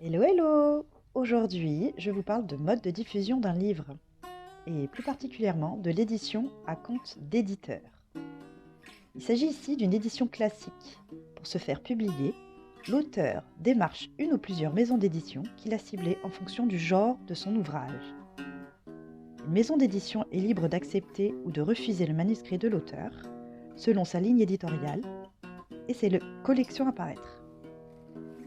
Hello, hello! Aujourd'hui, je vous parle de mode de diffusion d'un livre, et plus particulièrement de l'édition à compte d'éditeur. Il s'agit ici d'une édition classique. Pour se faire publier, l'auteur démarche une ou plusieurs maisons d'édition qu'il a ciblées en fonction du genre de son ouvrage. Une maison d'édition est libre d'accepter ou de refuser le manuscrit de l'auteur, selon sa ligne éditoriale, et c'est le collection à paraître.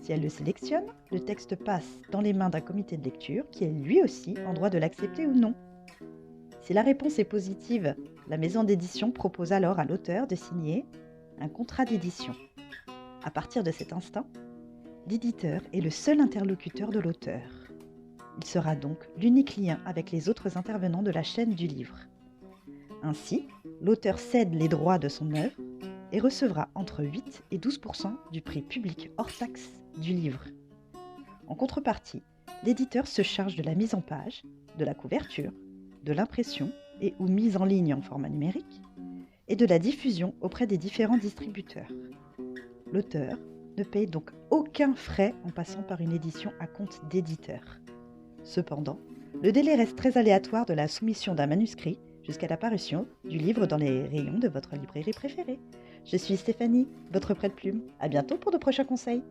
Si elle le sélectionne, le texte passe dans les mains d'un comité de lecture qui est lui aussi en droit de l'accepter ou non. Si la réponse est positive, la maison d'édition propose alors à l'auteur de signer un contrat d'édition. À partir de cet instant, l'éditeur est le seul interlocuteur de l'auteur. Il sera donc l'unique lien avec les autres intervenants de la chaîne du livre. Ainsi, l'auteur cède les droits de son œuvre et recevra entre 8 et 12% du prix public hors taxe du livre. En contrepartie, l'éditeur se charge de la mise en page, de la couverture, de l'impression et ou mise en ligne en format numérique, et de la diffusion auprès des différents distributeurs. L'auteur ne paye donc aucun frais en passant par une édition à compte d'éditeur. Cependant, le délai reste très aléatoire de la soumission d'un manuscrit jusqu'à l'apparition du livre dans les rayons de votre librairie préférée. Je suis Stéphanie, votre prête-plume. À bientôt pour de prochains conseils.